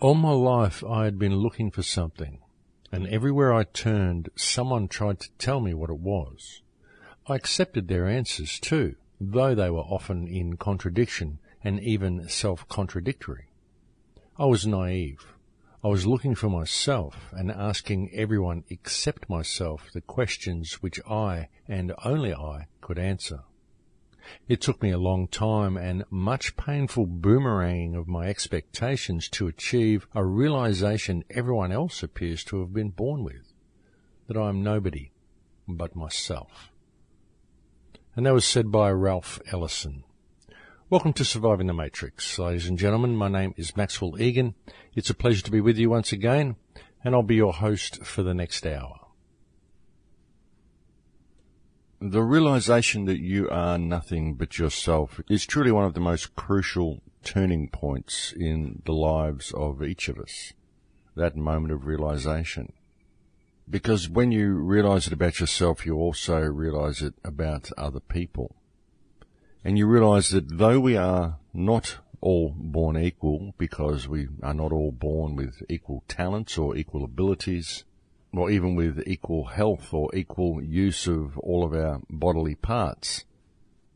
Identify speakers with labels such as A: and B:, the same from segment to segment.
A: All my life I had been looking for something, and everywhere I turned, someone tried to tell me what it was. I accepted their answers too, though they were often in contradiction and even self-contradictory. I was naive. I was looking for myself and asking everyone except myself the questions which I, and only I, could answer. It took me a long time and much painful boomeranging of my expectations to achieve a realization everyone else appears to have been born with, that I am nobody but myself. And that was said by Ralph Ellison. Welcome to Surviving the Matrix, ladies and gentlemen. My name is Max Igan. It's a pleasure to be with you once again, and I'll be your host for the next hour.
B: The realization that you are nothing but yourself is truly one of the most crucial turning points in the lives of each of us, that moment of realization. Because when you realize it about yourself, you also realize it about other people. And you realize that though we are not all born equal, because we are not all born with equal talents or equal abilities, or even with equal health or equal use of all of our bodily parts,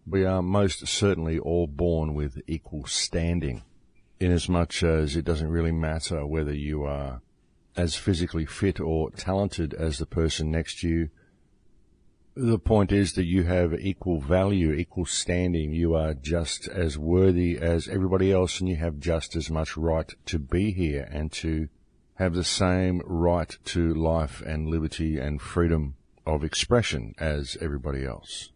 B: we are most certainly all born with equal standing, inasmuch as it doesn't really matter whether you are as physically fit or talented as the person next to you. The point is that you have equal value, equal standing. You are just as worthy as everybody else, and you have just as much right to be here and to have the same right to life and liberty and freedom of expression as everybody else.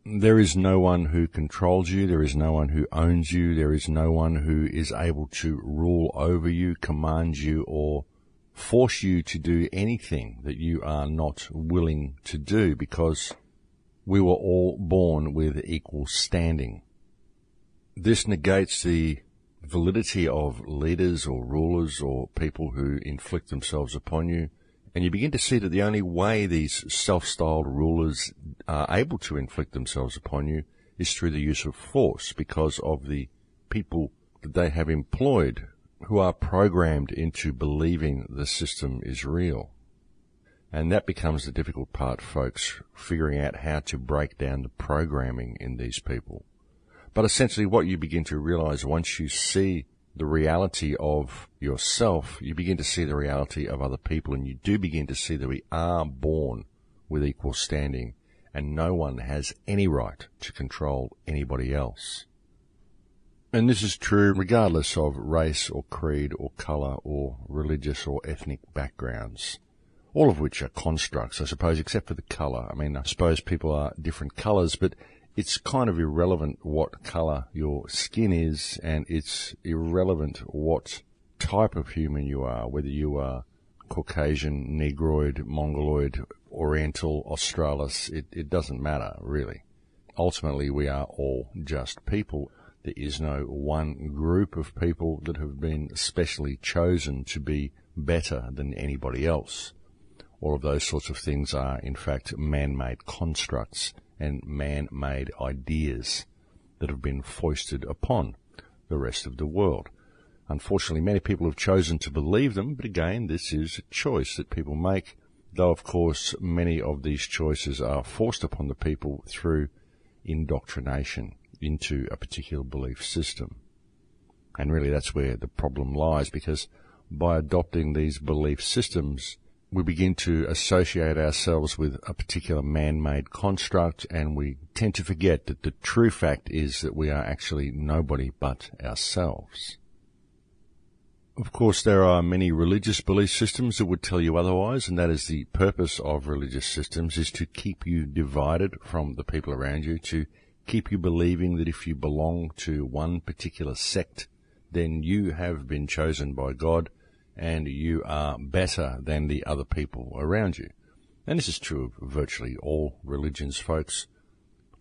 B: There is no one who controls you. There is no one who owns you. There is no one who is able to rule over you, command you, or force you to do anything that you are not willing to do, because we were all born with equal standing. This negates the validity of leaders or rulers or people who inflict themselves upon you, and you begin to see that the only way these self-styled rulers are able to inflict themselves upon you is through the use of force, because of the people that they have employed who are programmed into believing the system is real. And that becomes the difficult part, folks, figuring out how to break down the programming in these people. But essentially what you begin to realize once you see the reality of yourself, you begin to see the reality of other people, and you do begin to see that we are born with equal standing, and no one has any right to control anybody else. And this is true regardless of race or creed or colour or religious or ethnic backgrounds, all of which are constructs, I suppose, except for the colour. I mean, I suppose people are different colours, but it's kind of irrelevant what colour your skin is, and it's irrelevant what type of human you are, whether you are Caucasian, Negroid, Mongoloid, Oriental, Australis. It doesn't matter, really. Ultimately, we are all just people. There is no one group of people that have been specially chosen to be better than anybody else. All of those sorts of things are, in fact, man-made constructs and man-made ideas that have been foisted upon the rest of the world. Unfortunately, many people have chosen to believe them, but again, this is a choice that people make, though, of course, many of these choices are forced upon the people through indoctrination into a particular belief system. And really that's where the problem lies, because by adopting these belief systems, we begin to associate ourselves with a particular man-made construct, and we tend to forget that the true fact is that we are actually nobody but ourselves. Of course, there are many religious belief systems that would tell you otherwise, and that is the purpose of religious systems, is to keep you divided from the people around you, to keep you believing that if you belong to one particular sect, then you have been chosen by God and you are better than the other people around you. And this is true of virtually all religions, folks.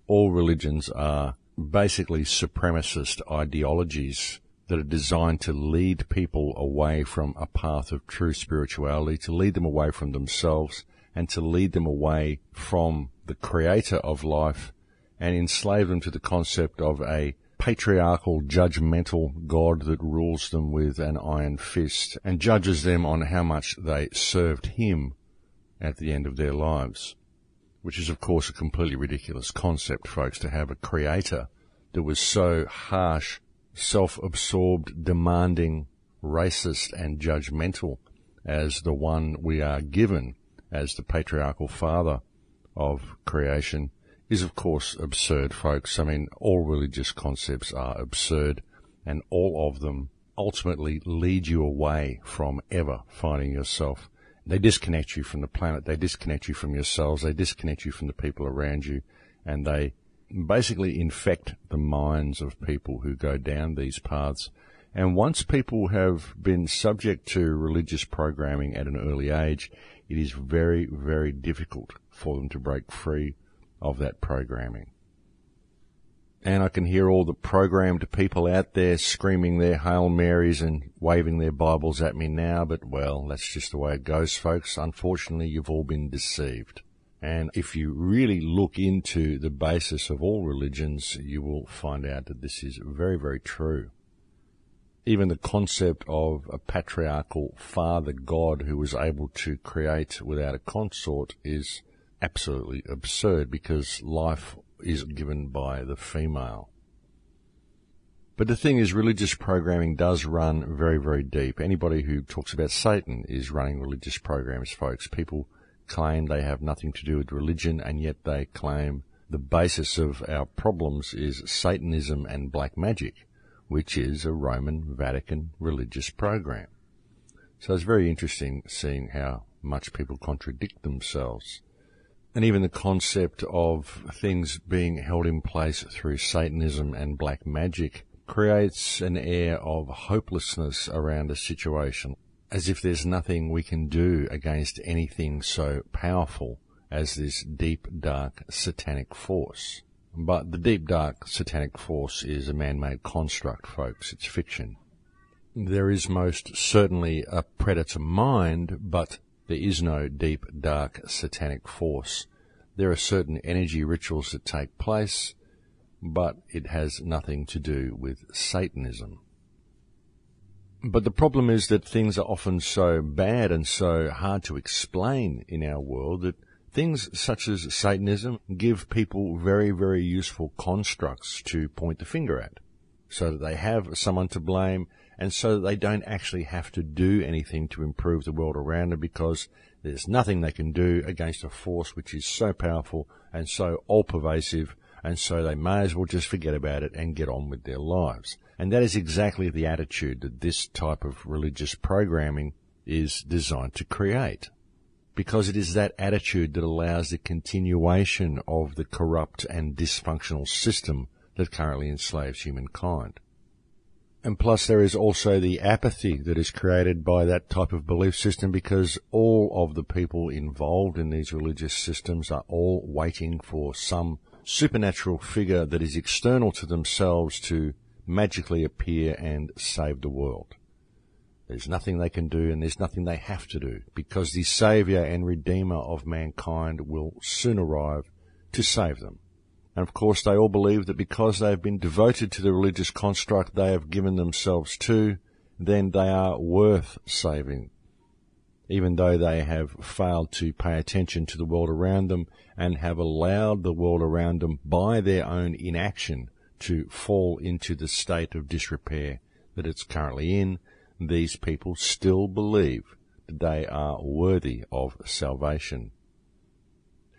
B: All religions are basically supremacist ideologies that are designed to lead people away from a path of true spirituality, to lead them away from themselves, and to lead them away from the creator of life, and enslave them to the concept of a patriarchal, judgmental God that rules them with an iron fist and judges them on how much they served him at the end of their lives. Which is, of course, a completely ridiculous concept, folks, to have a creator that was so harsh, self-absorbed, demanding, racist and judgmental as the one we are given as the patriarchal father of creation is, of course, absurd, folks. I mean, all religious concepts are absurd, and all of them ultimately lead you away from ever finding yourself. They disconnect you from the planet, they disconnect you from yourselves, they disconnect you from the people around you, and they basically infect the minds of people who go down these paths. And once people have been subject to religious programming at an early age, it is very, very difficult for them to break free of that programming. And I can hear all the programmed people out there screaming their Hail Marys and waving their Bibles at me now, but, well, that's just the way it goes, folks. Unfortunately, you've all been deceived. And if you really look into the basis of all religions, you will find out that this is very, very true. Even the concept of a patriarchal father God who was able to create without a consort is absolutely absurd, because life is given by the female. But the thing is, religious programming does run very, very deep. Anybody who talks about Satan is running religious programs, folks. People claim they have nothing to do with religion, and yet they claim the basis of our problems is Satanism and black magic, which is a Roman Vatican religious program. So it's very interesting seeing how much people contradict themselves. And even the concept of things being held in place through Satanism and black magic creates an air of hopelessness around a situation, as if there's nothing we can do against anything so powerful as this deep, dark, satanic force. But the deep, dark, satanic force is a man-made construct, folks. It's fiction. There is most certainly a predator mind, but there is no deep, dark, satanic force. There are certain energy rituals that take place, but it has nothing to do with Satanism. But the problem is that things are often so bad and so hard to explain in our world that things such as Satanism give people very, very useful constructs to point the finger at, so that they have someone to blame, and so that they don't actually have to do anything to improve the world around them, because there's nothing they can do against a force which is so powerful and so all-pervasive, and so they may as well just forget about it and get on with their lives. And that is exactly the attitude that this type of religious programming is designed to create, because it is that attitude that allows the continuation of the corrupt and dysfunctional system that currently enslaves humankind. And plus there is also the apathy that is created by that type of belief system, because all of the people involved in these religious systems are all waiting for some supernatural figure that is external to themselves to magically appear and save the world. There's nothing they can do, and there's nothing they have to do, because the Saviour and Redeemer of mankind will soon arrive to save them. And of course they all believe that because they have been devoted to the religious construct they have given themselves to, then they are worth saving, even though they have failed to pay attention to the world around them and have allowed the world around them by their own inaction to fall into the state of disrepair that it's currently in. These people still believe that they are worthy of salvation.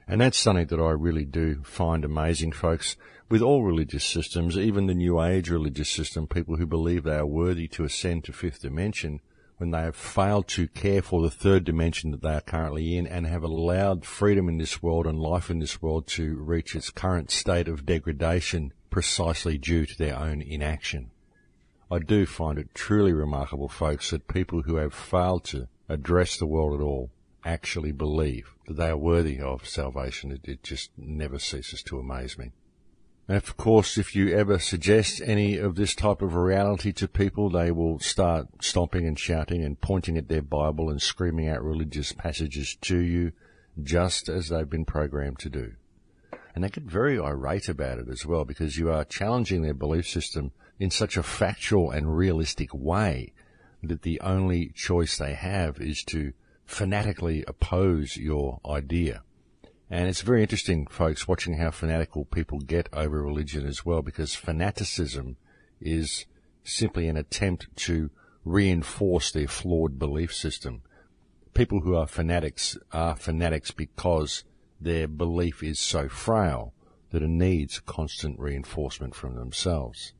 B: And that's something that I really do find amazing, folks. With all religious systems, even the New Age religious system, people who believe they are worthy to ascend to fifth dimension, when they have failed to care for the third dimension that they are currently in, and have allowed freedom in this world and life in this world to reach its current state of degradation precisely due to their own inaction. I do find it truly remarkable, folks, that people who have failed to address the world at all actually believe that they are worthy of salvation. It just never ceases to amaze me. And of course, if you ever suggest any of this type of reality to people, they will start stomping and shouting and pointing at their Bible and screaming out religious passages to you, just as they've been programmed to do. And they get very irate about it as well, because you are challenging their belief system in such a factual and realistic way that the only choice they have is to fanatically oppose your idea. And it's very interesting, folks, watching how fanatical people get over religion as well, because fanaticism is simply an attempt to reinforce their flawed belief system. People who are fanatics because their belief is so frail that it needs constant reinforcement from themselves.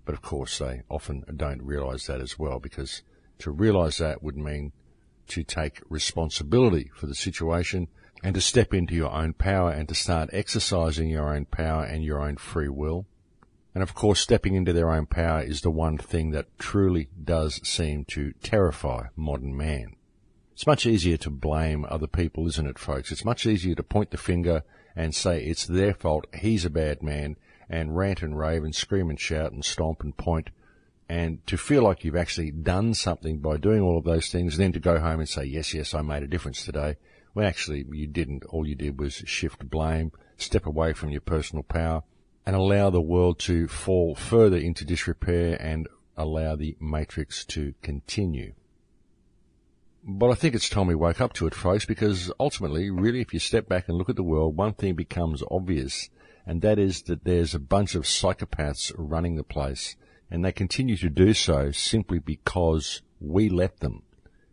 B: But of course, they often don't realize that as well, because to realize that would mean to take responsibility for the situation and to step into your own power and to start exercising your own power and your own free will. And of course, stepping into their own power is the one thing that truly does seem to terrify modern man. It's much easier to blame other people, isn't it, folks? It's much easier to point the finger and say it's their fault, he's a bad man, and rant and rave and scream and shout and stomp and point, and to feel like you've actually done something by doing all of those things, and then to go home and say, yes, I made a difference today, when actually you didn't. All you did was shift blame, step away from your personal power, and allow the world to fall further into disrepair and allow the matrix to continue. But I think it's time we woke up to it, folks, because ultimately, really, if you step back and look at the world, one thing becomes obvious, and that is that there's a bunch of psychopaths running the place, and they continue to do so simply because we let them.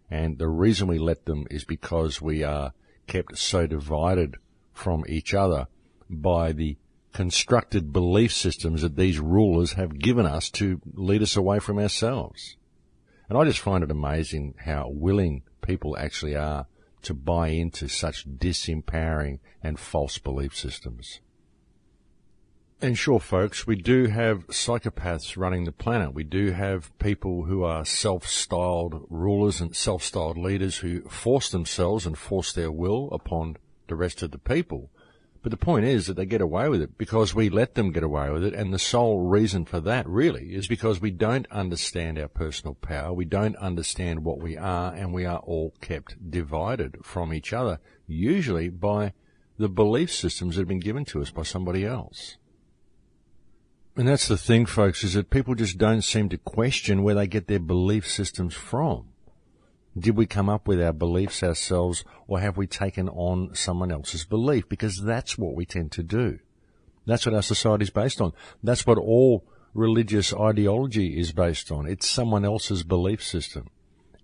B: And the reason we let them is because we are kept so divided from each other by the constructed belief systems that these rulers have given us to lead us away from ourselves. And I just find it amazing how willing people actually are to buy into such disempowering and false belief systems. And sure, folks, we do have psychopaths running the planet. We do have people who are self-styled rulers and self-styled leaders who force themselves and force their will upon the rest of the people. But the point is that they get away with it because we let them get away with it, and the sole reason for that, really, is because we don't understand our personal power, we don't understand what we are, and we are all kept divided from each other, usually by the belief systems that have been given to us by somebody else. And that's the thing, folks, is that people just don't seem to question where they get their belief systems from. Did we come up with our beliefs ourselves, or have we taken on someone else's belief? Because that's what we tend to do. That's what our society is based on. That's what all religious ideology is based on. It's someone else's belief system.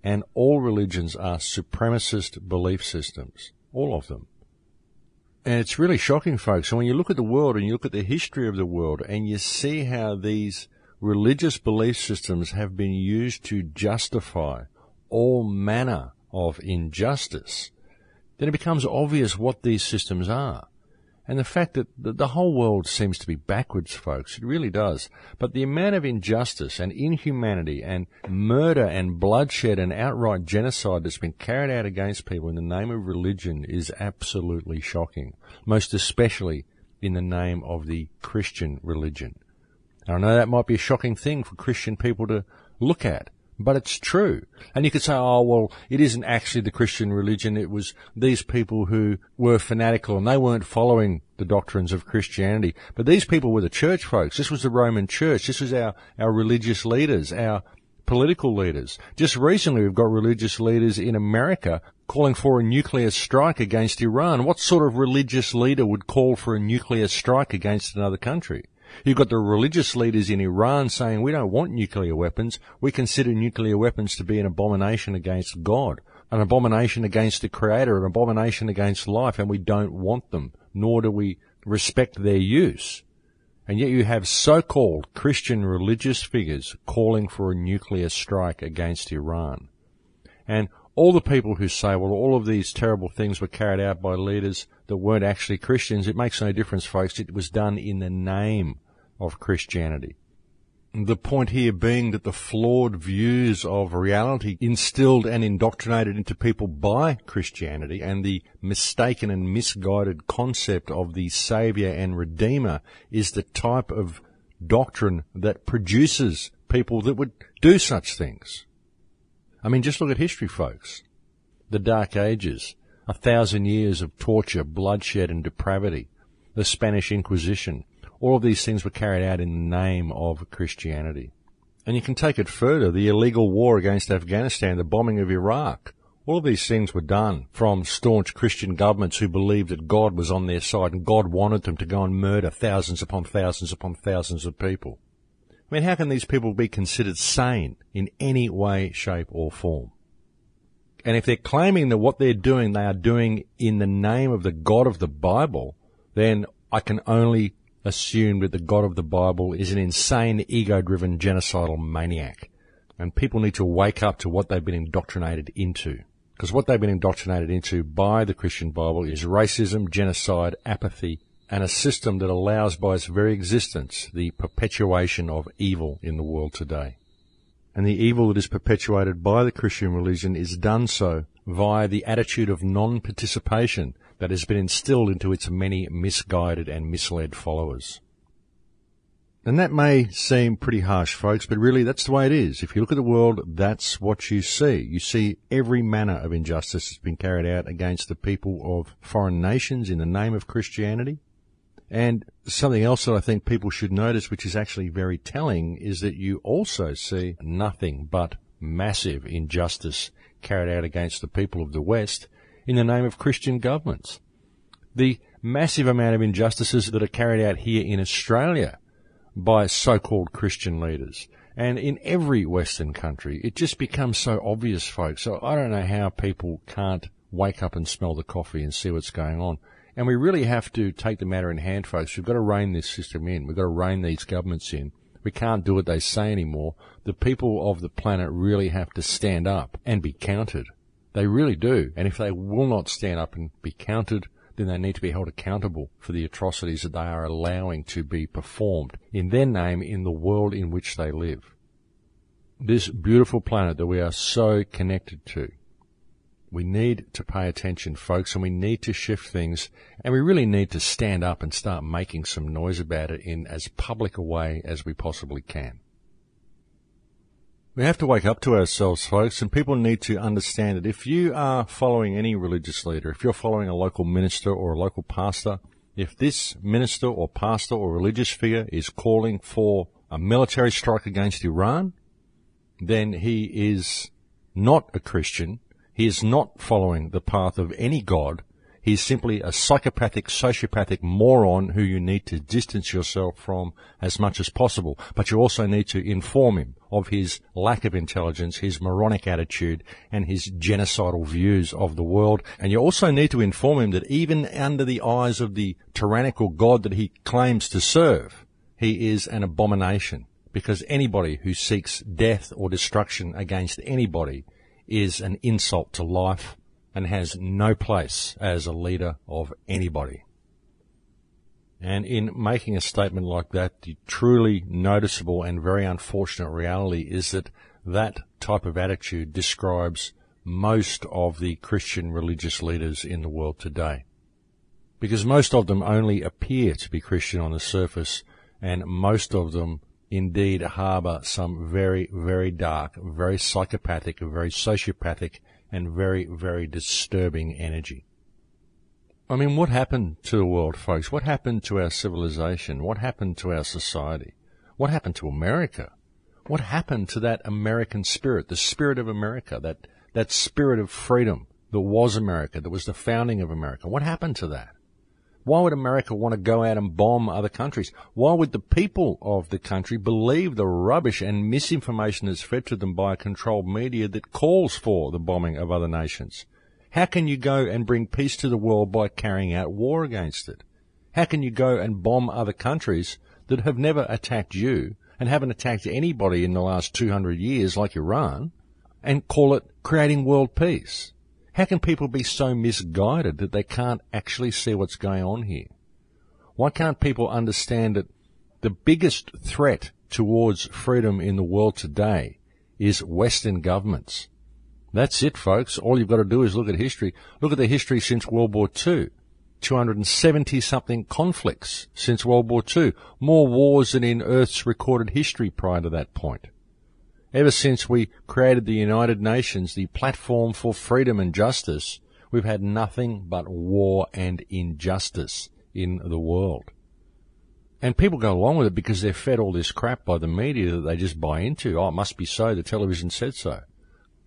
B: And all religions are supremacist belief systems. All of them. And it's really shocking, folks. And when you look at the world and you look at the history of the world and you see how these religious belief systems have been used to justify all manner of injustice, then it becomes obvious what these systems are. And the fact that the whole world seems to be backwards, folks, it really does. But the amount of injustice and inhumanity and murder and bloodshed and outright genocide that's been carried out against people in the name of religion is absolutely shocking, most especially in the name of the Christian religion. And I know that might be a shocking thing for Christian people to look at, but it's true. And you could say, oh, well, it isn't actually the Christian religion. It was these people who were fanatical and they weren't following the doctrines of Christianity. But these people were the church folks. This was the Roman church. This was our religious leaders, our political leaders. Just recently, we've got religious leaders in America calling for a nuclear strike against Iran. What sort of religious leader would call for a nuclear strike against another country? You've got the religious leaders in Iran saying, we don't want nuclear weapons. We consider nuclear weapons to be an abomination against God, an abomination against the Creator, an abomination against life, and we don't want them, nor do we respect their use. And yet you have so-called Christian religious figures calling for a nuclear strike against Iran. And all the people who say, well, all of these terrible things were carried out by leaders that weren't actually Christians, it makes no difference, folks. It was done in the name of Christianity. The point here being that the flawed views of reality instilled and indoctrinated into people by Christianity and the mistaken and misguided concept of the Saviour and Redeemer is the type of doctrine that produces people that would do such things. I mean, just look at history, folks. The Dark Ages, 1,000 years of torture, bloodshed and depravity.
A: the Spanish Inquisition. All of these things were carried out in the name of Christianity. And you can take it further, the illegal war against Afghanistan, the bombing of Iraq. All of these things were done from staunch Christian governments who believed that God was on their side and God wanted them to go and murder thousands upon thousands upon thousands of people. I mean, how can these people be considered sane in any way, shape or form? And if they're claiming that what they're doing, they are doing in the name of the God of the Bible, then I can only assume that the God of the Bible is an insane, ego-driven, genocidal maniac. And people need to wake up to what they've been indoctrinated into. Because what they've been indoctrinated into by the Christian Bible is racism, genocide, apathy, and a system that allows by its very existence the perpetuation of evil in the world today. And the evil that is perpetuated by the Christian religion is done so via the attitude of non-participation that has been instilled into its many misguided and misled followers. And that may seem pretty harsh, folks, but really that's the way it is. If you look at the world, that's what you see. You see every manner of injustice has been carried out against the people of foreign nations in the name of Christianity. And something else that I think people should notice, which is actually very telling, is that you also see nothing but massive injustice carried out against the people of the West in the name of Christian governments. The massive amount of injustices that are carried out here in Australia by so-called Christian leaders, and in every Western country, it just becomes so obvious, folks. So I don't know how people can't wake up and smell the coffee and see what's going on. And we really have to take the matter in hand, folks. We've got to rein this system in. We've got to rein these governments in. We can't do what they say anymore. The people of the planet really have to stand up and be counted. They really do. And if they will not stand up and be counted, then they need to be held accountable for the atrocities that they are allowing to be performed in their name in the world in which they live. This beautiful planet that we are so connected to. We need to pay attention, folks, and we need to shift things, and we really need to stand up and start making some noise about it in as public a way as we possibly can. We have to wake up to ourselves, folks, and people need to understand that if you are following any religious leader, if you're following a local minister or a local pastor, if this minister or pastor or religious figure is calling for a military strike against Iran, then he is not a Christian. He is not following the path of any God. He is simply a psychopathic, sociopathic moron who you need to distance yourself from as much as possible. But you also need to inform him of his lack of intelligence, his moronic attitude, and his genocidal views of the world. And you also need to inform him that even under the eyes of the tyrannical God that he claims to serve, he is an abomination. Because anybody who seeks death or destruction against anybody is an insult to life and has no place as a leader of anybody. And in making a statement like that, the truly noticeable and very unfortunate reality is that that type of attitude describes most of the Christian religious leaders in the world today. Because most of them only appear to be Christian on the surface, and most of them indeed harbour some very, very dark, very psychopathic, very sociopathic, and very, very disturbing energy. I mean, what happened to the world, folks? What happened to our civilization? What happened to our society? What happened to America? What happened to that American spirit, the spirit of America, that spirit of freedom that was America, that was the founding of America? What happened to that? Why would America want to go out and bomb other countries? Why would the people of the country believe the rubbish and misinformation that's fed to them by a controlled media that calls for the bombing of other nations? How can you go and bring peace to the world by carrying out war against it? How can you go and bomb other countries that have never attacked you and haven't attacked anybody in the last 200 years like Iran and call it creating world peace? How can people be so misguided that they can't actually see what's going on here? Why can't people understand that the biggest threat towards freedom in the world today is Western governments? That's it, folks. All you've got to do is look at history. Look at the history since World War II. 270-something conflicts since World War II. More wars than in Earth's recorded history prior to that point. Ever since we created the United Nations, the platform for freedom and justice, we've had nothing but war and injustice in the world. And people go along with it because they're fed all this crap by the media that they just buy into. Oh, it must be so. The television said so.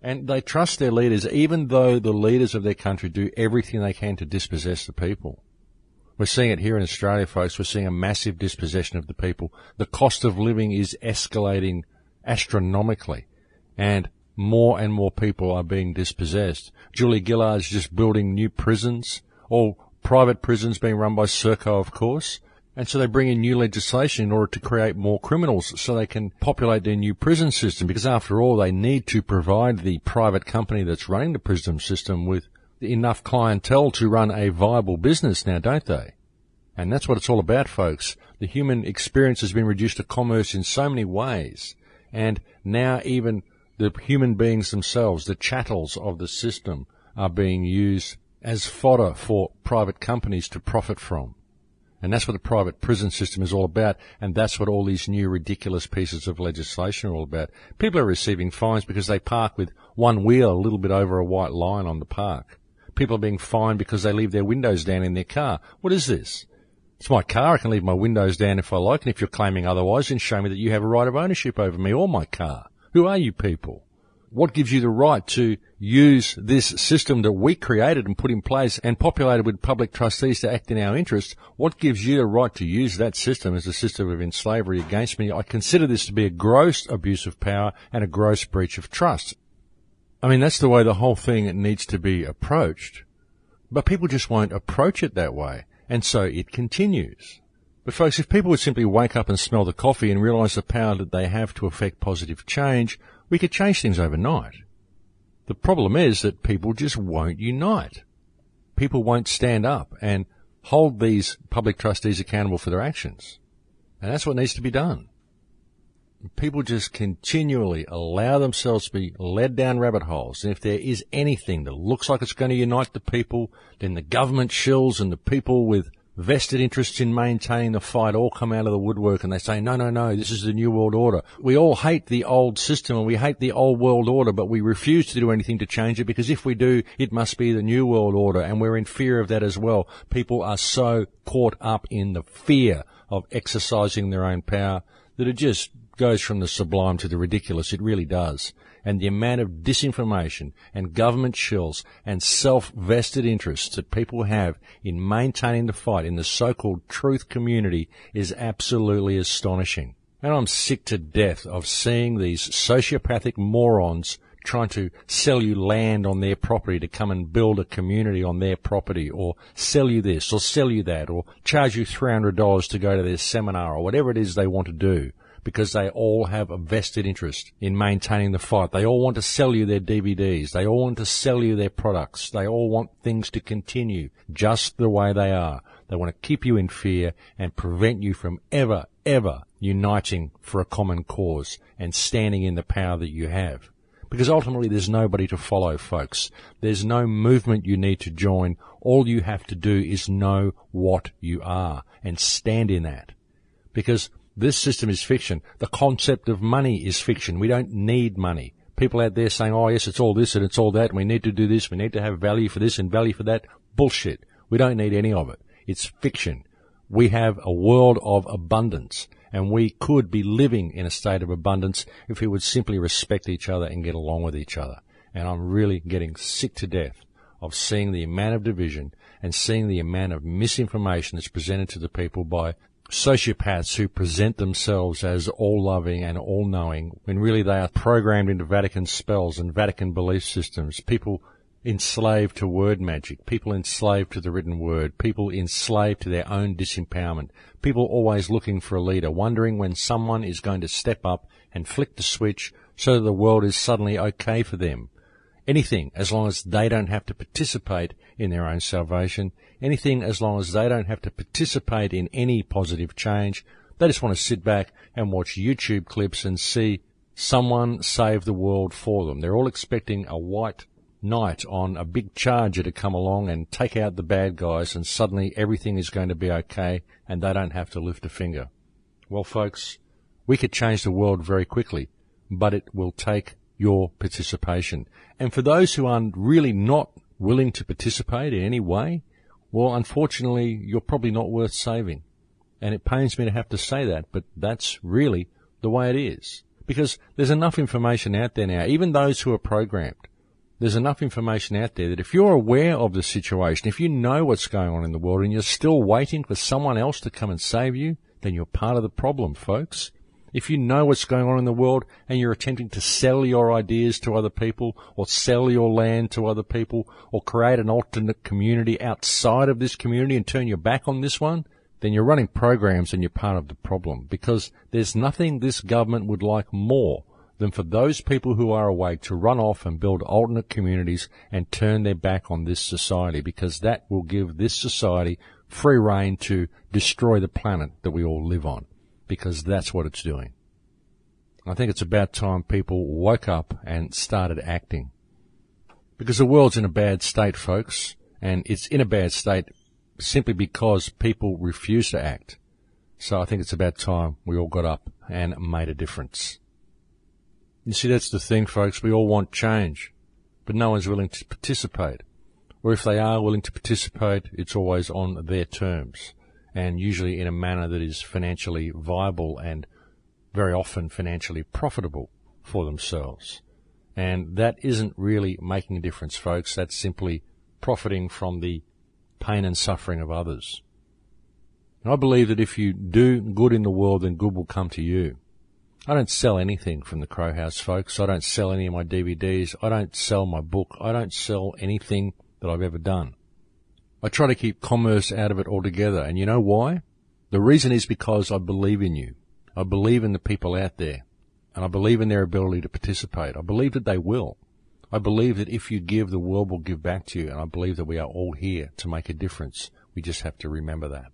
A: And they trust their leaders, even though the leaders of their country do everything they can to dispossess the people. We're seeing it here in Australia, folks. We're seeing a massive dispossession of the people. The cost of living is escalating astronomically, and more people are being dispossessed. Julie Gillard's just building new prisons, all private prisons being run by Serco, of course. And so they bring in new legislation in order to create more criminals so they can populate their new prison system, because after all, they need to provide the private company that's running the prison system with enough clientele to run a viable business now, don't they? And that's what it's all about, folks. The human experience has been reduced to commerce in so many ways. And now even the human beings themselves, the chattels of the system, are being used as fodder for private companies to profit from. And that's what the private prison system is all about, and that's what all these new ridiculous pieces of legislation are all about. People are receiving fines because they park with one wheel a little bit over a white line on the park. People are being fined because they leave their windows down in their car. What is this? It's my car. I can leave my windows down if I like, and if you're claiming otherwise, then show me that you have a right of ownership over me or my car. Who are you people? What gives you the right to use this system that we created and put in place and populated with public trustees to act in our interests? What gives you the right to use that system as a system of enslavery against me? I consider this to be a gross abuse of power and a gross breach of trust. I mean, that's the way the whole thing needs to be approached. But people just won't approach it that way, and so it continues. But folks, if people would simply wake up and smell the coffee and realise the power that they have to effect positive change, we could change things overnight. The problem is that people just won't unite. People won't stand up and hold these public trustees accountable for their actions. And that's what needs to be done. People just continually allow themselves to be led down rabbit holes. And if there is anything that looks like it's going to unite the people, then the government shills and the people with vested interests in maintaining the fight all come out of the woodwork and they say, no, this is the New World Order. We all hate the old system and we hate the old world order, but we refuse to do anything to change it because if we do, it must be the New World Order, and we're in fear of that as well. People are so caught up in the fear of exercising their own power that it just goes from the sublime to the ridiculous. It really does. And the amount of disinformation and government shills and self-vested interests that people have in maintaining the fight in the so-called truth community is absolutely astonishing. And I'm sick to death of seeing these sociopathic morons trying to sell you land on their property to come and build a community on their property, or sell you this or sell you that, or charge you $300 to go to their seminar, or whatever it is they want to do, because they all have a vested interest in maintaining the fight. They all want to sell you their DVDs. They all want to sell you their products. They all want things to continue just the way they are. They want to keep you in fear and prevent you from ever uniting for a common cause and standing in the power that you have. Because ultimately there's nobody to follow, folks. There's no movement you need to join. All you have to do is know what you are and stand in that. Because this system is fiction. The concept of money is fiction. We don't need money. People out there saying, oh yes, it's all this and it's all that, and we need to do this, we need to have value for this and value for that. Bullshit. We don't need any of it. It's fiction. We have a world of abundance, and we could be living in a state of abundance if we would simply respect each other and get along with each other. And I'm really getting sick to death of seeing the amount of division and seeing the amount of misinformation that's presented to the people by sociopaths who present themselves as all-loving and all-knowing when really they are programmed into Vatican spells and Vatican belief systems. People enslaved to word magic, people enslaved to the written word, people enslaved to their own disempowerment, people always looking for a leader, wondering when someone is going to step up and flick the switch so that the world is suddenly okay for them. Anything as long as they don't have to participate in their own salvation, anything as long as they don't have to participate in any positive change. They just want to sit back and watch YouTube clips and see someone save the world for them. They're all expecting a white knight on a big charger to come along and take out the bad guys, and suddenly everything is going to be okay and they don't have to lift a finger. Well, folks, we could change the world very quickly, but it will take your participation. And for those who are really not willing to participate in any way, well, unfortunately, you're probably not worth saving. And it pains me to have to say that, but that's really the way it is. Because there's enough information out there now, even those who are programmed. There's enough information out there that if you're aware of the situation, if you know what's going on in the world and you're still waiting for someone else to come and save you, then you're part of the problem, folks. If you know what's going on in the world and you're attempting to sell your ideas to other people or sell your land to other people or create an alternate community outside of this community and turn your back on this one, then you're running programs and you're part of the problem, because there's nothing this government would like more than for those people who are awake to run off and build alternate communities and turn their back on this society, because that will give this society free rein to destroy the planet that we all live on, because that's what it's doing. I think it's about time people woke up and started acting, because the world's in a bad state, folks, and it's in a bad state simply because people refuse to act. So I think it's about time we all got up and made a difference. You see, that's the thing, folks. We all want change, but no one's willing to participate. Or if they are willing to participate, it's always on their terms, and usually in a manner that is financially viable and very often financially profitable for themselves. And that isn't really making a difference, folks. That's simply profiting from the pain and suffering of others. And I believe that if you do good in the world, then good will come to you. I don't sell anything from the Crow House, folks. I don't sell any of my DVDs. I don't sell my book. I don't sell anything that I've ever done. I try to keep commerce out of it altogether. And you know why? The reason is because I believe in you. I believe in the people out there. And I believe in their ability to participate. I believe that they will. I believe that if you give, the world will give back to you. And I believe that we are all here to make a difference. We just have to remember that.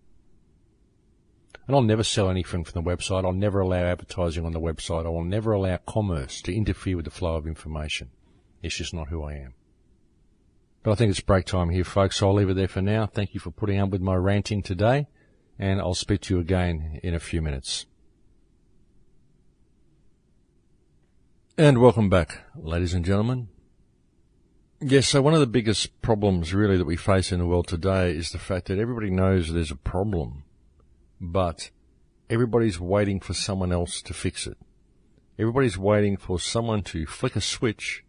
A: And I'll never sell anything from the website. I'll never allow advertising on the website. I will never allow commerce to interfere with the flow of information. It's just not who I am. But I think it's break time here, folks, so I'll leave it there for now. Thank you for putting up with my ranting today, and I'll speak to you again in a few minutes. And welcome back, ladies and gentlemen. Yes, so one of the biggest problems really that we face in the world today is the fact that everybody knows there's a problem, but everybody's waiting for someone else to fix it. Everybody's waiting for someone to flick a switch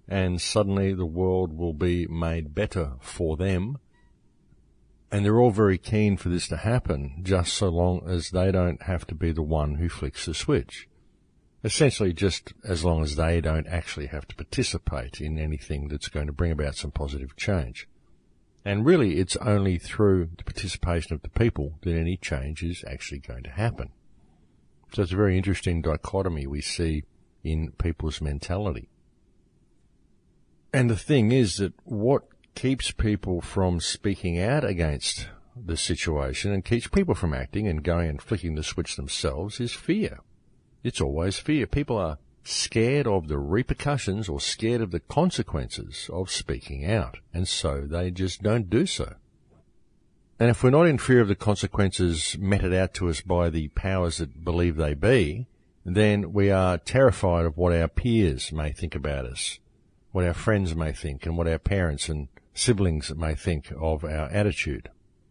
A: and suddenly the world will be made better for them. And they're all very keen for this to happen, just so long as they don't have to be the one who flicks the switch. Essentially, just as long as they don't actually have to participate in anything that's going to bring about some positive change. And really, it's only through the participation of the people that any change is actually going to happen. So it's a very interesting dichotomy we see in people's mentality. And the thing is that what keeps people from speaking out against the situation and keeps people from acting and going and flicking the switch themselves is fear. It's always fear. People are scared of the repercussions or scared of the consequences of speaking out, and so they just don't do so. And if we're not in fear of the consequences meted out to us by the powers that believe they be, then we are terrified of what our peers may think about us, what our friends may think, and what our parents and siblings may think of our attitude.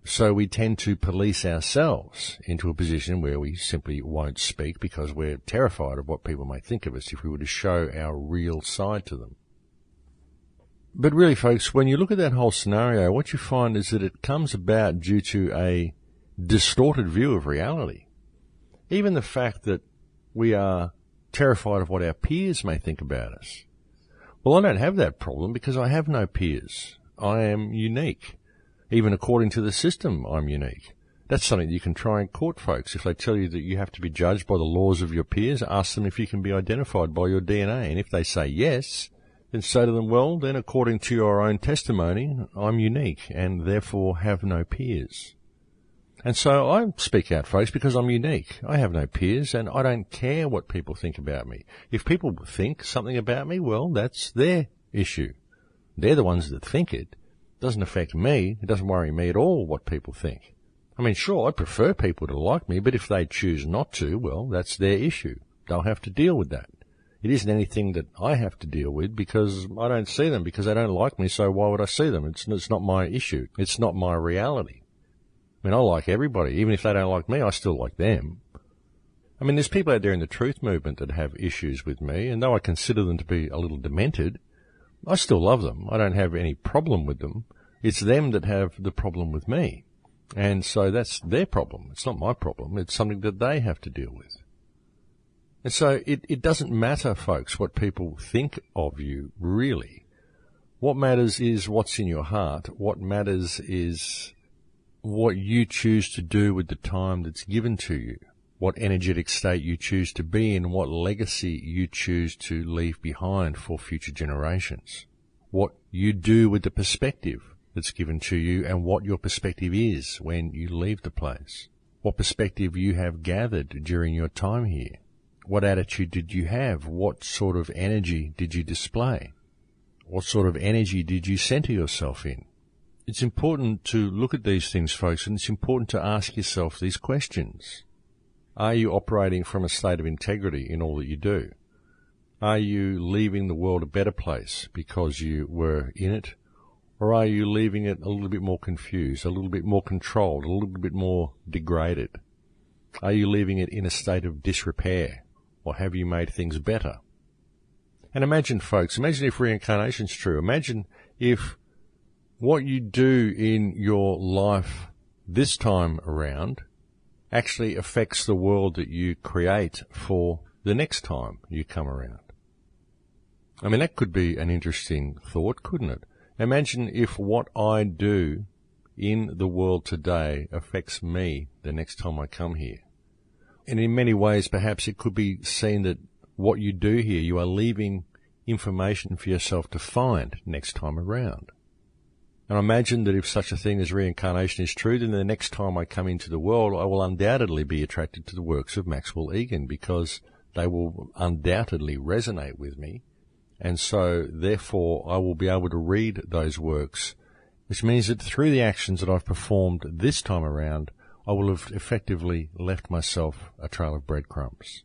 A: So we tend to police ourselves into a position where we simply won't speak because we're terrified of what people may think of us if we were to show our real side to them. But really, folks, when you look at that whole scenario, what you find is that it comes about due to a distorted view of reality. Even the fact that we are terrified of what our peers may think about us. Well, I don't have that problem because I have no peers. I am unique. Even according to the system, I'm unique. That's something you can try in court, folks. If they tell you that you have to be judged by the laws of your peers, ask them if you can be identified by your DNA. And if they say yes, then say to them, well, then according to your own testimony, I'm unique and therefore have no peers. And so I speak out, folks, because I'm unique. I have no peers and I don't care what people think about me. If people think something about me, well, that's their issue. They're the ones that think it. It doesn't affect me. It doesn't worry me at all what people think. I mean, sure, I prefer people to like me, but if they choose not to, well, that's their issue. They'll have to deal with that. It isn't anything that I have to deal with because I don't see them, because they don't like me, so why would I see them? It's not my issue. It's not my reality. I mean, I like everybody. Even if they don't like me, I still like them. I mean, there's people out there in the truth movement that have issues with me, and though I consider them to be a little demented, I still love them. I don't have any problem with them. It's them that have the problem with me. And so that's their problem. It's not my problem. It's something that they have to deal with. And so it doesn't matter, folks, what people think of you, really. What matters is what's in your heart. What matters is what you choose to do with the time that's given to you, what energetic state you choose to be in, what legacy you choose to leave behind for future generations, what you do with the perspective that's given to you and what your perspective is when you leave the place, what perspective you have gathered during your time here. What attitude did you have? What sort of energy did you display? What sort of energy did you center yourself in? It's important to look at these things, folks, and it's important to ask yourself these questions. Are you operating from a state of integrity in all that you do? Are you leaving the world a better place because you were in it? Or are you leaving it a little bit more confused, a little bit more controlled, a little bit more degraded? Are you leaving it in a state of disrepair? Or have you made things better? And imagine, folks, imagine if reincarnation's true. Imagine if what you do in your life this time around actually affects the world that you create for the next time you come around. I mean, that could be an interesting thought, couldn't it? Imagine if what I do in the world today affects me the next time I come here. And in many ways, perhaps it could be seen that what you do here, you are leaving information for yourself to find next time around. And I imagine that if such a thing as reincarnation is true, then the next time I come into the world, I will undoubtedly be attracted to the works of Max Igan because they will undoubtedly resonate with me. And so, therefore, I will be able to read those works, which means that through the actions that I've performed this time around, I will have effectively left myself a trail of breadcrumbs.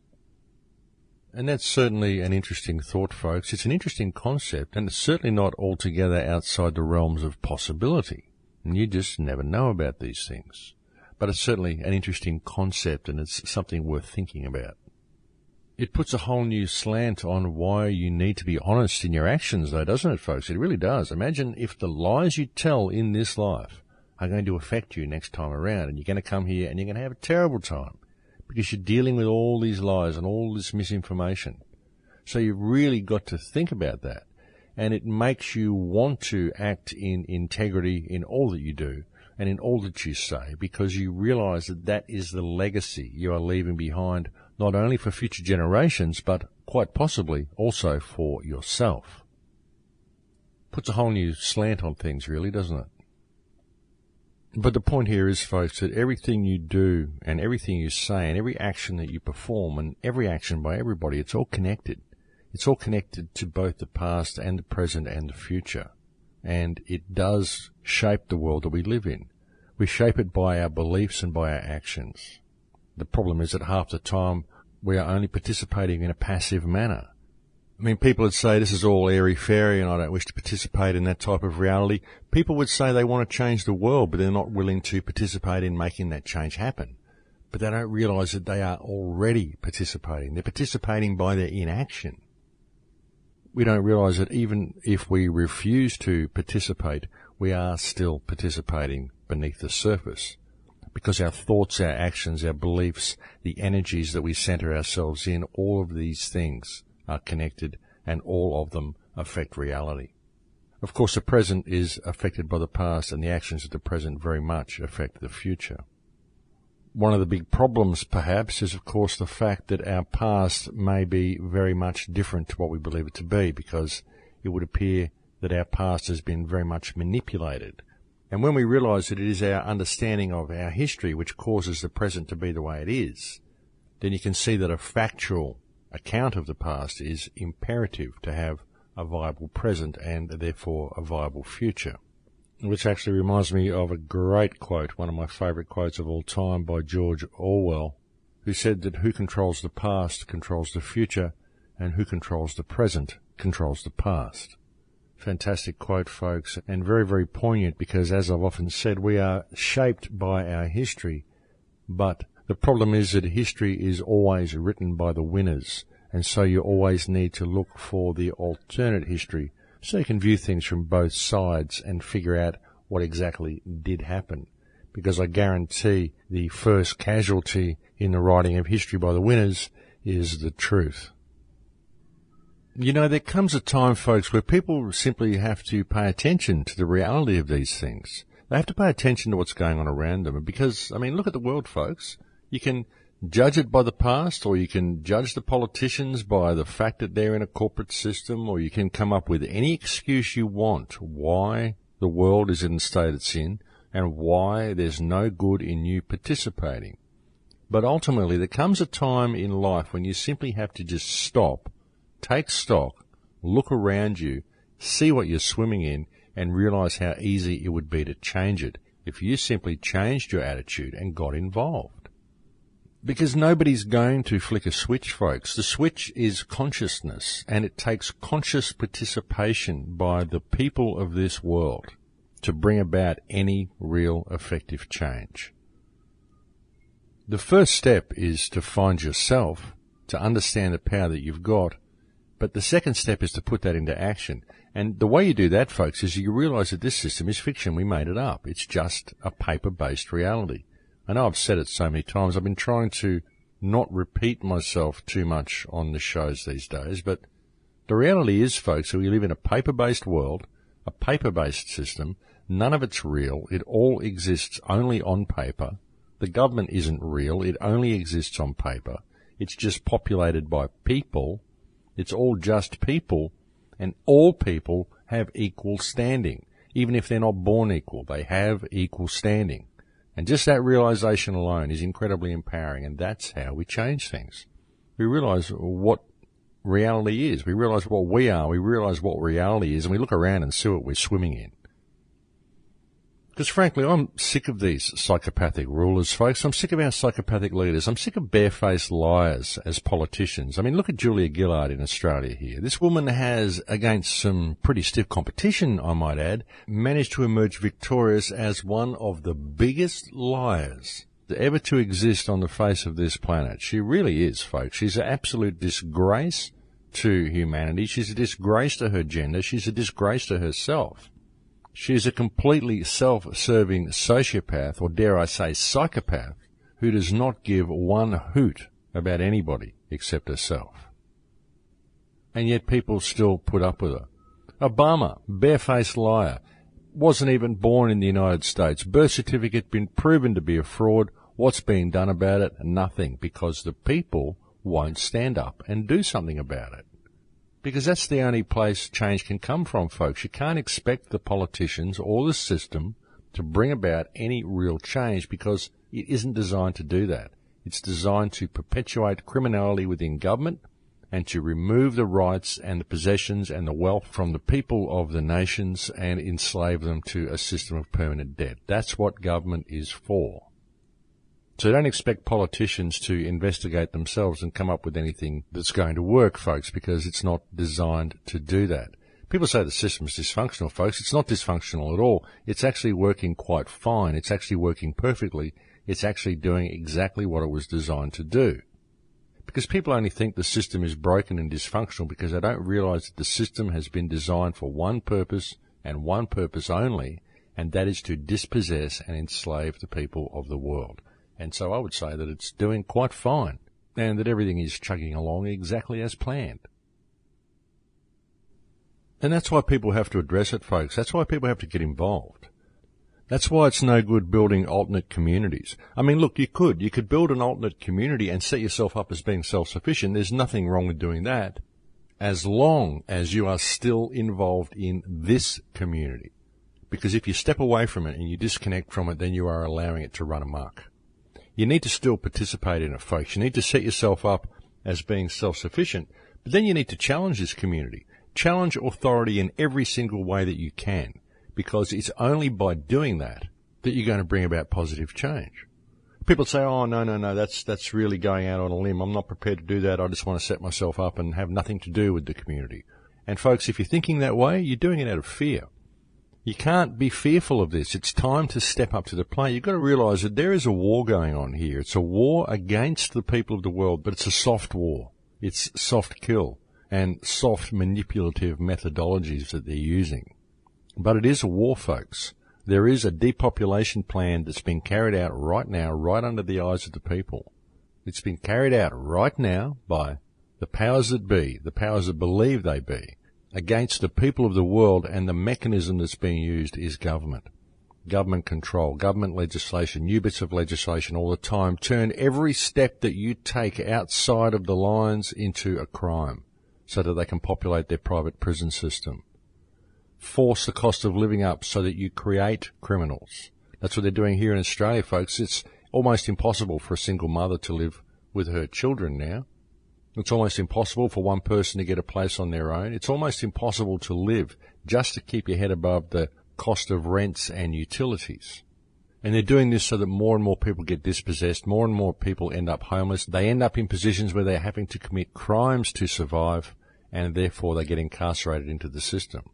A: And that's certainly an interesting thought, folks. It's an interesting concept, and it's certainly not altogether outside the realms of possibility. And you just never know about these things. But it's certainly an interesting concept, and it's something worth thinking about. It puts a whole new slant on why you need to be honest in your actions, though, doesn't it, folks? It really does. Imagine if the lies you tell in this life are going to affect you next time around, and you're going to come here and you're going to have a terrible time because you're dealing with all these lies and all this misinformation. So you've really got to think about that, and it makes you want to act in integrity in all that you do and in all that you say, because you realize that that is the legacy you are leaving behind, not only for future generations, but quite possibly also for yourself. Puts a whole new slant on things, really, doesn't it? But the point here is, folks, that everything you do and everything you say and every action that you perform and every action by everybody, it's all connected. It's all connected to both the past and the present and the future. And it does shape the world that we live in. We shape it by our beliefs and by our actions. The problem is that half the time we are only participating in a passive manner. I mean, people would say this is all airy-fairy and I don't wish to participate in that type of reality. People would say they want to change the world, but they're not willing to participate in making that change happen. But they don't realize that they are already participating. They're participating by their inaction. We don't realize that even if we refuse to participate, we are still participating beneath the surface. Because our thoughts, our actions, our beliefs, the energies that we center ourselves in, all of these things are connected, and all of them affect reality. Of course, the present is affected by the past, and the actions of the present very much affect the future. One of the big problems, perhaps, is, of course, the fact that our past may be very much different to what we believe it to be, because it would appear that our past has been very much manipulated. And when we realize that it is our understanding of our history which causes the present to be the way it is, then you can see that a factual account of the past is imperative to have a viable present and therefore a viable future. Which actually reminds me of a great quote, one of my favourite quotes of all time, by George Orwell, who said that who controls the past controls the future, and who controls the present controls the past. Fantastic quote, folks, and very, very poignant because, as I've often said, we are shaped by our history, but the problem is that history is always written by the winners, and so you always need to look for the alternate history so you can view things from both sides and figure out what exactly did happen. Because I guarantee the first casualty in the writing of history by the winners is the truth. You know, there comes a time, folks, where people simply have to pay attention to the reality of these things. They have to pay attention to what's going on around them. Because, I mean, look at the world, folks. You can judge it by the past, or you can judge the politicians by the fact that they're in a corporate system, or you can come up with any excuse you want why the world is in the state it's in and why there's no good in you participating. But ultimately, there comes a time in life when you simply have to just stop, take stock, look around you, see what you're swimming in, and realize how easy it would be to change it if you simply changed your attitude and got involved. Because nobody's going to flick a switch, folks. The switch is consciousness, and it takes conscious participation by the people of this world to bring about any real effective change. The first step is to find yourself, to understand the power that you've got, but the second step is to put that into action. And the way you do that, folks, is you realize that this system is fiction. We made it up. It's just a paper-based reality. I know I've said it so many times. I've been trying to not repeat myself too much on the shows these days, but the reality is, folks, that we live in a paper-based world, a paper-based system. None of it's real. It all exists only on paper. The government isn't real. It only exists on paper. It's just populated by people. It's all just people, and all people have equal standing. Even if they're not born equal, they have equal standing. And just that realization alone is incredibly empowering, and that's how we change things. We realize what reality is. We realize what we are. We realize what reality is, and we look around and see what we're swimming in. Because frankly, I'm sick of these psychopathic rulers, folks. I'm sick of our psychopathic leaders. I'm sick of barefaced liars as politicians. I mean, look at Julia Gillard in Australia here. This woman has, against some pretty stiff competition, I might add, managed to emerge victorious as one of the biggest liars ever to exist on the face of this planet. She really is, folks. She's an absolute disgrace to humanity. She's a disgrace to her gender. She's a disgrace to herself. She's a completely self-serving sociopath, or dare I say psychopath, who does not give one hoot about anybody except herself. And yet people still put up with her. Obama, barefaced liar, wasn't even born in the United States. Birth certificate been proven to be a fraud. What's being done about it? Nothing, because the people won't stand up and do something about it. Because that's the only place change can come from, folks. You can't expect the politicians or the system to bring about any real change because it isn't designed to do that. It's designed to perpetuate criminality within government and to remove the rights and the possessions and the wealth from the people of the nations and enslave them to a system of permanent debt. That's what government is for. So don't expect politicians to investigate themselves and come up with anything that's going to work, folks, because it's not designed to do that. People say the system is dysfunctional, folks. It's not dysfunctional at all. It's actually working quite fine. It's actually working perfectly. It's actually doing exactly what it was designed to do. Because people only think the system is broken and dysfunctional because they don't realize that the system has been designed for one purpose and one purpose only, and that is to dispossess and enslave the people of the world. And so I would say that it's doing quite fine and that everything is chugging along exactly as planned. And that's why people have to address it, folks. That's why people have to get involved. That's why it's no good building alternate communities. I mean, look, you could build an alternate community and set yourself up as being self-sufficient. There's nothing wrong with doing that as long as you are still involved in this community. Because if you step away from it and you disconnect from it, then you are allowing it to run amok. You need to still participate in it, folks. You need to set yourself up as being self-sufficient, but then you need to challenge this community. Challenge authority in every single way that you can, because it's only by doing that that you're going to bring about positive change.
B: People say, oh, no, that's really going out on a limb. I'm not prepared to do that. I just want to set myself up and have nothing to do with the community. And folks, if you're thinking that way, you're doing it out of fear. You can't be fearful of this. It's time to step up to the plate. You've got to realise that there is a war going on here. It's a war against the people of the world, but it's a soft war. It's soft kill and soft manipulative methodologies that they're using. But it is a war, folks. There is a depopulation plan that's been carried out right now, right under the eyes of the people. It's been carried out right now by the powers that be, the powers that believe they be, against the people of the world, and the mechanism that's being used is government. Government control, government legislation, new bits of legislation all the time. Turn every step that you take outside of the lines into a crime so that they can populate their private prison system. Force the cost of living up so that you create criminals. That's what they're doing here in Australia, folks. It's almost impossible for a single mother to live with her children now. It's almost impossible for one person to get a place on their own. It's almost impossible to live just to keep your head above the cost of rents and utilities. And they're doing this so that more and more people get dispossessed, more and more people end up homeless. They end up in positions where they're having to commit crimes to survive, and therefore they get incarcerated into the system.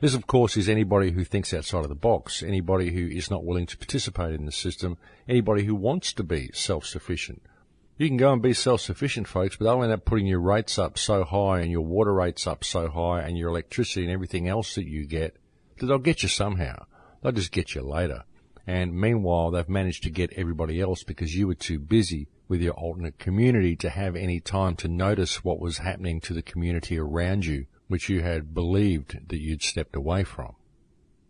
B: This, of course, is anybody who thinks outside of the box, anybody who is not willing to participate in the system, anybody who wants to be self-sufficient. You can go and be self-sufficient, folks, but they'll end up putting your rates up so high and your water rates up so high and your electricity and everything else that you get that they'll get you somehow. They'll just get you later. And meanwhile, they've managed to get everybody else because you were too busy with your alternate community to have any time to notice what was happening to the community around you, which you had believed that you'd stepped away from.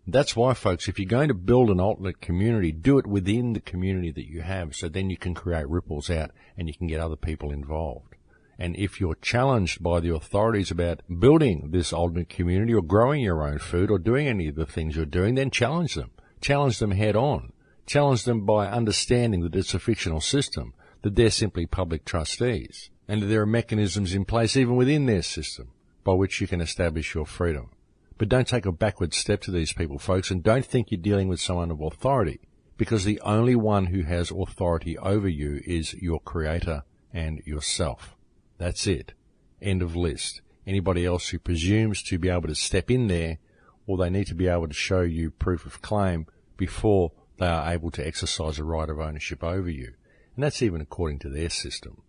B: That's why, folks, if you're going to build an alternate community, do it within the community that you have, so then you can create ripples out and you can get other people involved. And if you're challenged by the authorities about building this alternate community or growing your own food or doing any of the things you're doing, then challenge them. Challenge them head on. Challenge them by understanding that it's a fictional system, that they're simply public trustees, and that there are mechanisms in place even within their system by which you can establish your freedom. But don't take a backward step to these people, folks, and don't think you're dealing with someone of authority, because the only one who has authority over you is your creator and yourself. That's it. End of list. Anybody else who presumes to be able to step in there, or they need to be able to show you proof of claim before they are able to exercise a right of ownership over you. And that's even according to their system.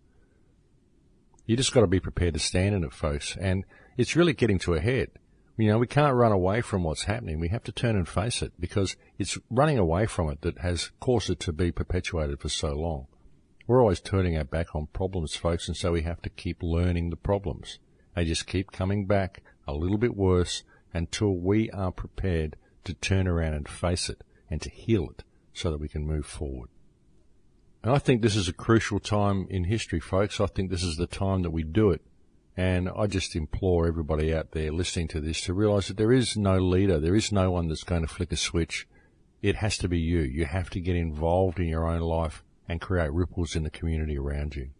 B: You just got to be prepared to stand in it, folks, and it's really getting to a head. You know, we can't run away from what's happening. We have to turn and face it, because it's running away from it that has caused it to be perpetuated for so long. We're always turning our back on problems, folks, and so we have to keep learning the problems. They just keep coming back a little bit worse until we are prepared to turn around and face it and to heal it so that we can move forward. And I think this is a crucial time in history, folks. I think this is the time that we do it. And I just implore everybody out there listening to this to realise that there is no leader. There is no one that's going to flick a switch. It has to be you. You have to get involved in your own life and create ripples in the community around you.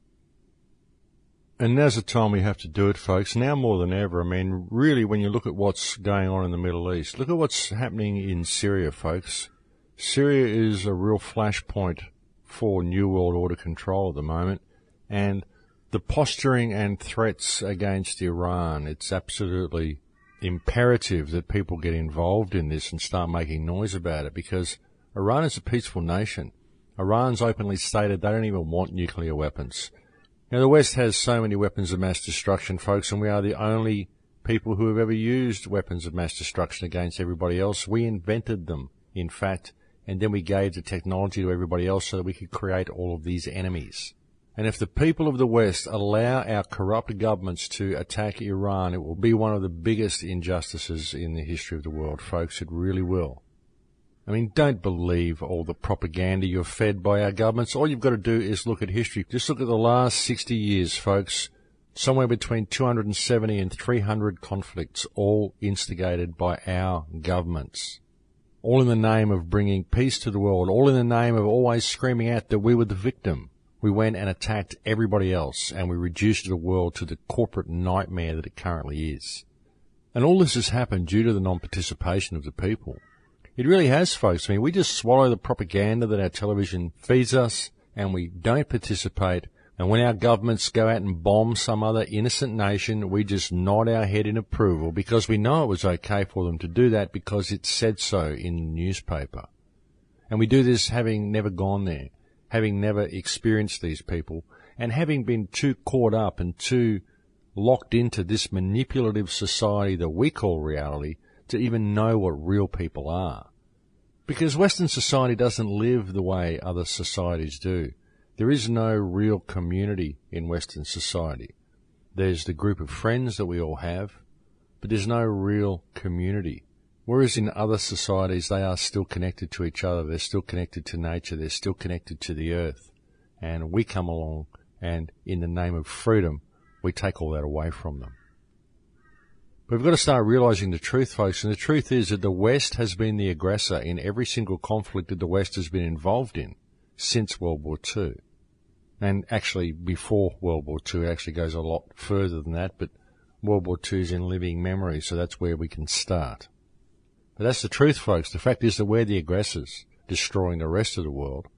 B: And now's the time we have to do it, folks. Now more than ever. I mean, really, when you look at what's going on in the Middle East, look at what's happening in Syria, folks. Syria is a real flashpoint for New World Order control at the moment. And the posturing and threats against Iran, it's absolutely imperative that people get involved in this and start making noise about it, because Iran is a peaceful nation. Iran's openly stated they don't even want nuclear weapons. Now, the West has so many weapons of mass destruction, folks, and we are the only people who have ever used weapons of mass destruction against everybody else. We invented them, in fact, and then we gave the technology to everybody else so that we could create all of these enemies. And if the people of the West allow our corrupt governments to attack Iran, it will be one of the biggest injustices in the history of the world, folks. It really will. I mean, don't believe all the propaganda you're fed by our governments. All you've got to do is look at history. Just look at the last 60 years, folks. Somewhere between 270 and 300 conflicts, all instigated by our governments. All in the name of bringing peace to the world. All in the name of always screaming out that we were the victim. We went and attacked everybody else, and we reduced the world to the corporate nightmare that it currently is. And all this has happened due to the non-participation of the people. It really has, folks. I mean, we just swallow the propaganda that our television feeds us,
A: and we don't participate. And when our governments go out and bomb some other innocent nation, we just nod our head in approval because we know it was okay for them to do that because it said so in the newspaper. And we do this having never gone there, having never experienced these people, and having been too caught up and too locked into this manipulative society that we call reality to even know what real people are. Because Western society doesn't live the way other societies do. There is no real community in Western society. There's the group of friends that we all have, but there's no real community. Whereas in other societies, they are still connected to each other, they're still connected to nature, they're still connected to the earth. And we come along and, in the name of freedom, we take all that away from them. But we've got to start realizing the truth, folks, and the truth is that the West has been the aggressor in every single conflict that the West has been involved in since World War II. And actually, before World War II, it actually goes a lot further than that, but World War II is in living memory, so that's where we can start. But that's the truth, folks. The fact is that we're the aggressors, destroying the rest of the world,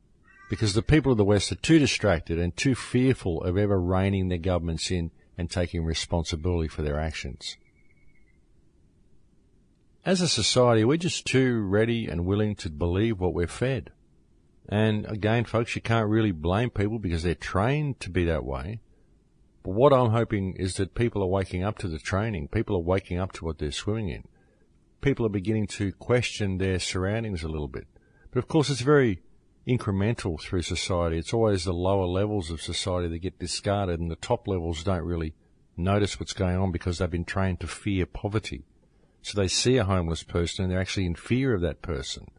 A: because the people of the West are too distracted and too fearful of ever reining their governments in and taking responsibility for their actions. As a society, we're just too ready and willing to believe what we're fed. And again, folks, you can't really blame people because they're trained to be that way. But what I'm hoping is that people are waking up to the training. People are waking up to what they're swimming in. People are beginning to question their surroundings a little bit. But of course, it's very incremental through society. It's always the lower levels of society that get discarded, and the top levels don't really notice what's going on because they've been trained to fear poverty. So they see a homeless person and they're actually in fear of that person.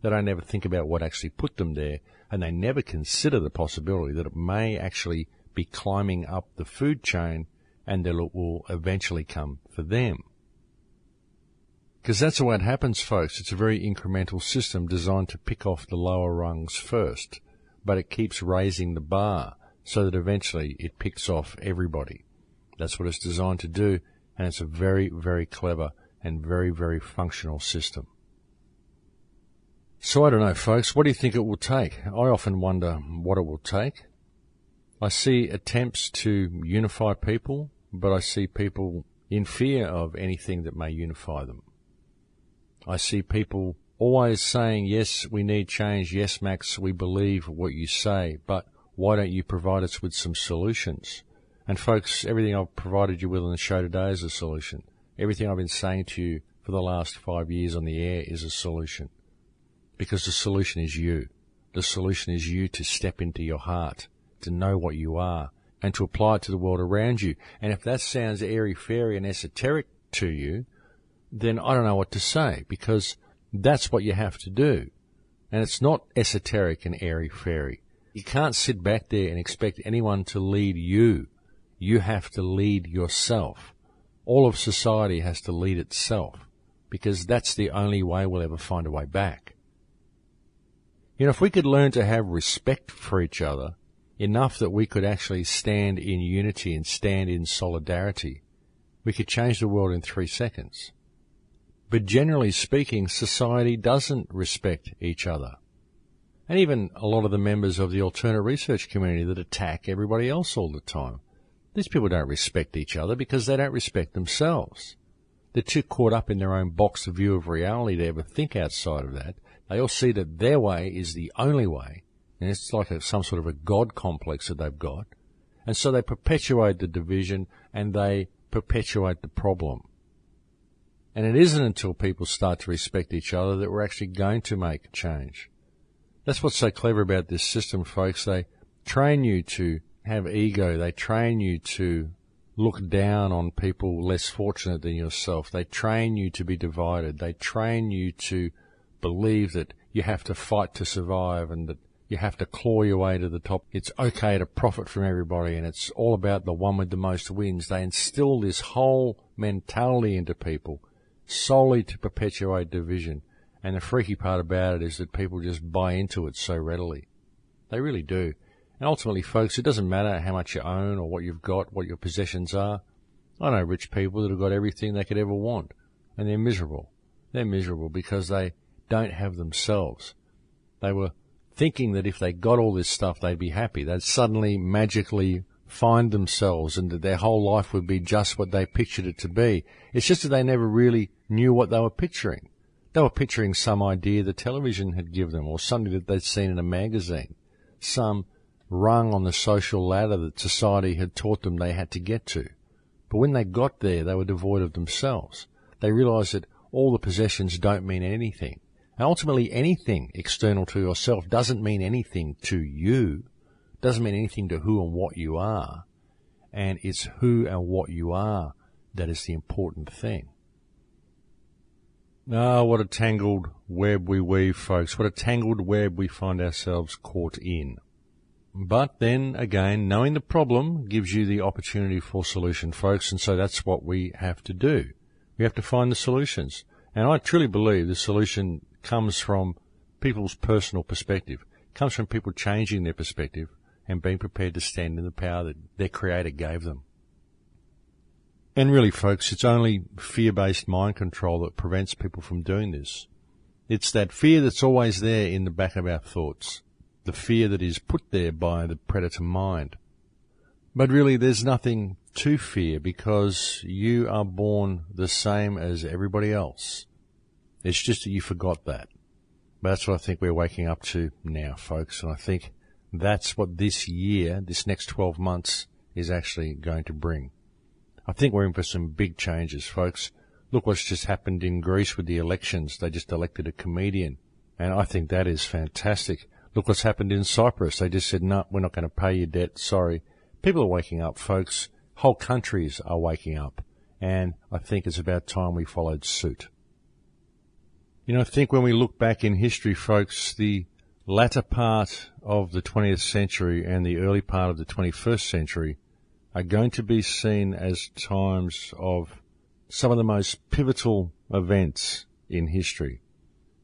A: They don't ever think about what actually put them there, and they never consider the possibility that it may actually be climbing up the food chain and that it will eventually come for them. Because that's the way it happens, folks. It's a very incremental system designed to pick off the lower rungs first, but it keeps raising the bar so that eventually it picks off everybody. That's what it's designed to do, and it's a very, very clever and very, very functional system. So I don't know, folks, what do you think it will take? I often wonder what it will take. I see attempts to unify people, but I see people in fear of anything that may unify them. I see people always saying, yes, we need change. Yes, Max, we believe what you say, but why don't you provide us with some solutions? And folks, everything I've provided you with on the show today is a solution. Everything I've been saying to you for the last 5 years on the air is a solution. Because the solution is you. The solution is you to step into your heart, to know what you are, and to apply it to the world around you. And if that sounds airy-fairy and esoteric to you, then I don't know what to say, because that's what you have to do. And it's not esoteric and airy-fairy. You can't sit back there and expect anyone to lead you. You have to lead yourself. All of society has to lead itself, because that's the only way we'll ever find a way back. You know, if we could learn to have respect for each other, enough that we could actually stand in unity and stand in solidarity, we could change the world in 3 seconds. But generally speaking, society doesn't respect each other. And even a lot of the members of the alternate research community that attack everybody else all the time, these people don't respect each other because they don't respect themselves. They're too caught up in their own box of view of reality to ever think outside of that. They all see that their way is the only way, and it's like some sort of a God complex that they've got. And so they perpetuate the division and they perpetuate the problem. And it isn't until people start to respect each other that we're actually going to make change. That's what's so clever about this system, folks. They train you to have ego. They train you to look down on people less fortunate than yourself. They train you to be divided. They train you to believe that you have to fight to survive and that you have to claw your way to the top. It's okay to profit from everybody, and it's all about the one with the most wins. They instill this whole mentality into people solely to perpetuate division. And the freaky part about it is that people just buy into it so readily. They really do. And ultimately, folks, it doesn't matter how much you own or what you've got, what your possessions are. I know rich people that have got everything they could ever want, and they're miserable. They're miserable because they don't have themselves. They were thinking that if they got all this stuff, they'd be happy. They'd suddenly magically find themselves and that their whole life would be just what they pictured it to be. It's just that they never really knew what they were picturing. They were picturing some idea the television had given them or something that they'd seen in a magazine, some rung on the social ladder that society had taught them they had to get to. But when they got there, they were devoid of themselves. They realized that all the possessions don't mean anything. And ultimately, anything external to yourself doesn't mean anything to you, doesn't mean anything to who and what you are. And it's who and what you are that is the important thing. Ah, what a tangled web we weave, folks. What a tangled web we find ourselves caught in. But then again, knowing the problem gives you the opportunity for solution, folks, and so that's what we have to do. We have to find the solutions. And I truly believe the solution comes from people's personal perspective, comes from people changing their perspective and being prepared to stand in the power that their Creator gave them. And really, folks, it's only fear-based mind control that prevents people from doing this. It's that fear that's always there in the back of our thoughts, the fear that is put there by the predator mind. But really, there's nothing to fear because you are born the same as everybody else. It's just that you forgot that. But that's what I think we're waking up to now, folks, and I think that's what this year, this next 12 months, is actually going to bring. I think we're in for some big changes, folks. Look what's just happened in Greece with the elections. They just elected a comedian, and I think that is fantastic. Look what's happened in Cyprus. They just said, no, we're not going to pay your debt, sorry. People are waking up, folks. Whole countries are waking up, and I think it's about time we followed suit. You know, I think when we look back in history, folks, the latter part of the 20th century and the early part of the 21st century are going to be seen as times of some of the most pivotal events in history.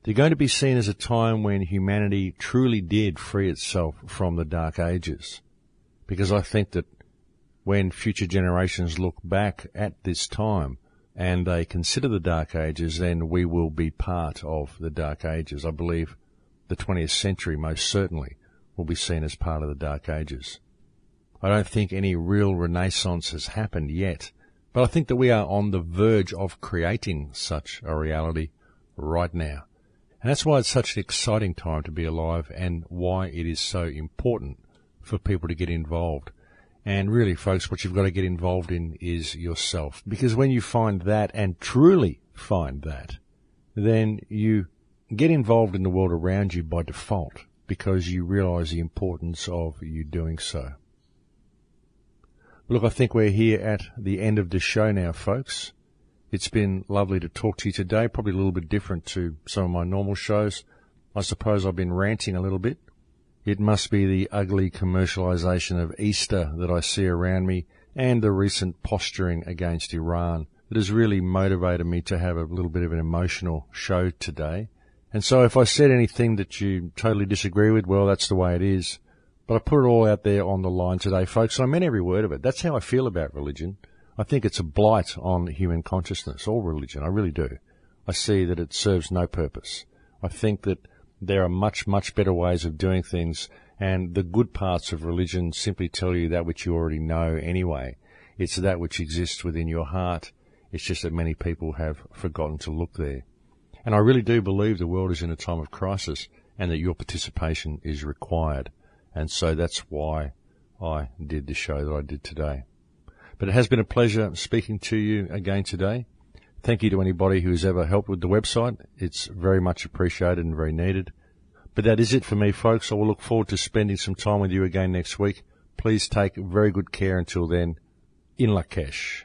A: They're going to be seen as a time when humanity truly did free itself from the Dark Ages. Because I think that when future generations look back at this time and they consider the Dark Ages, then we will be part of the Dark Ages. I believe the 20th century most certainly will be seen as part of the Dark Ages. I don't think any real renaissance has happened yet, but I think that we are on the verge of creating such a reality right now. And that's why it's such an exciting time to be alive and why it is so important for people to get involved. And really, folks, what you've got to get involved in is yourself. Because when you find that and truly find that, then you get involved in the world around you by default because you realize the importance of you doing so. Look, I think we're here at the end of the show now, folks. It's been lovely to talk to you today, probably a little bit different to some of my normal shows. I suppose I've been ranting a little bit. It must be the ugly commercialization of Easter that I see around me and the recent posturing against Iran that has really motivated me to have a little bit of an emotional show today. And so if I said anything that you totally disagree with, well, that's the way it is. But I put it all out there on the line today, folks, and I meant every word of it. That's how I feel about religion. I think it's a blight on human consciousness, all religion. I really do. I see that it serves no purpose. I think that there are much, much better ways of doing things, and the good parts of religion simply tell you that which you already know anyway. It's that which exists within your heart. It's just that many people have forgotten to look there. And I really do believe the world is in a time of crisis and that your participation is required. And so that's why I did the show that I did today. But it has been a pleasure speaking to you again today. Thank you to anybody who's ever helped with the website. It's very much appreciated and very needed. But that is it for me, folks. I will look forward to spending some time with you again next week. Please take very good care until then. In Lakesh.